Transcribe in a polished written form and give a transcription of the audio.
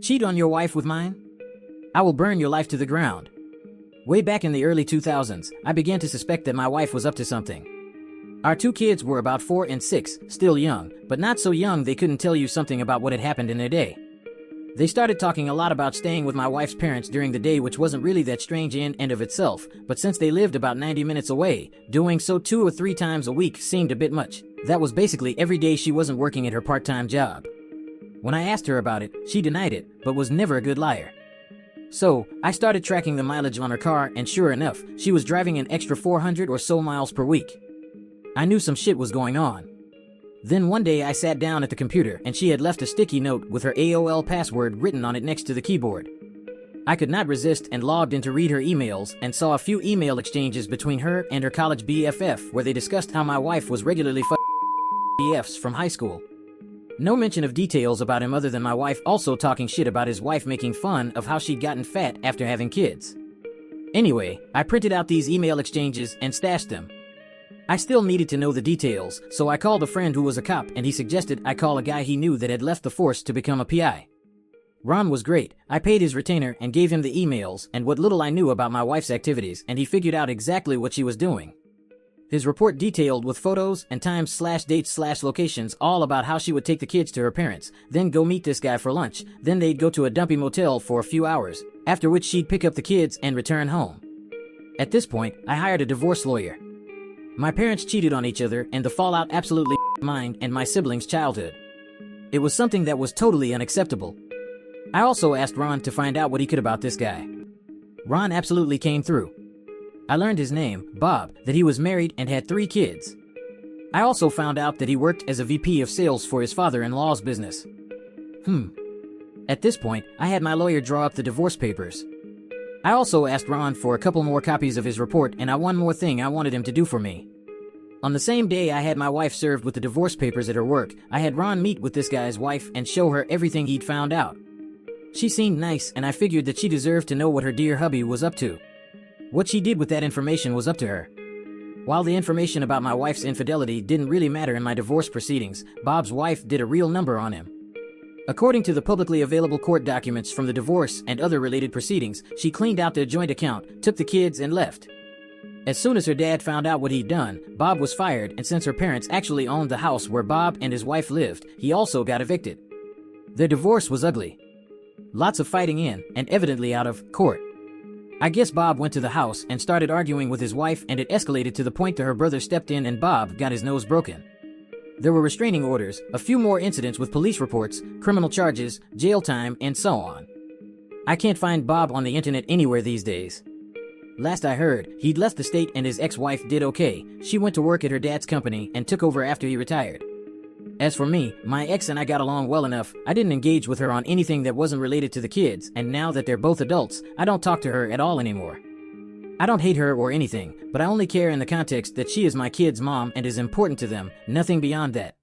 Cheat on your wife with mine? I will burn your life to the ground. Way back in the early 2000s, I began to suspect that my wife was up to something. Our two kids were about 4 and 6, still young, but not so young they couldn't tell you something about what had happened in their day. They started talking a lot about staying with my wife's parents during the day, which wasn't really that strange in and of itself, but since they lived about 90 minutes away, doing so 2 or 3 times a week seemed a bit much. That was basically every day she wasn't working at her part-time job. When I asked her about it, she denied it, but was never a good liar. So, I started tracking the mileage on her car, and sure enough, she was driving an extra 400 or so miles per week. I knew some shit was going on. Then one day I sat down at the computer and she had left a sticky note with her AOL password written on it next to the keyboard. I could not resist and logged in to read her emails and saw a few email exchanges between her and her college BFF where they discussed how my wife was regularly BFs from high school. No mention of details about him other than my wife also talking shit about his wife making fun of how she'd gotten fat after having kids. Anyway, I printed out these email exchanges and stashed them. I still needed to know the details, so I called a friend who was a cop and he suggested I call a guy he knew that had left the force to become a PI. Ron was great. I paid his retainer and gave him the emails and what little I knew about my wife's activities, and he figured out exactly what she was doing. His report detailed with photos and times/dates/locations all about how she would take the kids to her parents, then go meet this guy for lunch, then they'd go to a dumpy motel for a few hours, after which she'd pick up the kids and return home. At this point, I hired a divorce lawyer. My parents cheated on each other and the fallout absolutely mine and my siblings' childhood. It was something that was totally unacceptable. I also asked Ron to find out what he could about this guy. Ron absolutely came through. I learned his name, Bob, that he was married and had 3 kids. I also found out that he worked as a VP of sales for his father-in-law's business. At this point, I had my lawyer draw up the divorce papers. I also asked Ron for a couple more copies of his report, and one more thing I wanted him to do for me. On the same day I had my wife served with the divorce papers at her work, I had Ron meet with this guy's wife and show her everything he'd found out. She seemed nice, and I figured that she deserved to know what her dear hubby was up to. What she did with that information was up to her. While the information about my wife's infidelity didn't really matter in my divorce proceedings, Bob's wife did a real number on him. According to the publicly available court documents from the divorce and other related proceedings, she cleaned out their joint account, took the kids, and left. As soon as her dad found out what he'd done, Bob was fired, and since her parents actually owned the house where Bob and his wife lived, he also got evicted. Their divorce was ugly. Lots of fighting in, and evidently out of, court. I guess Bob went to the house and started arguing with his wife, and it escalated to the point that her brother stepped in and Bob got his nose broken. There were restraining orders, a few more incidents with police reports, criminal charges, jail time, and so on. I can't find Bob on the internet anywhere these days. Last I heard, he'd left the state and his ex-wife did okay. She went to work at her dad's company and took over after he retired. As for me, my ex and I got along well enough. I didn't engage with her on anything that wasn't related to the kids, and now that they're both adults, I don't talk to her at all anymore. I don't hate her or anything, but I only care in the context that she is my kids' mom and is important to them, nothing beyond that.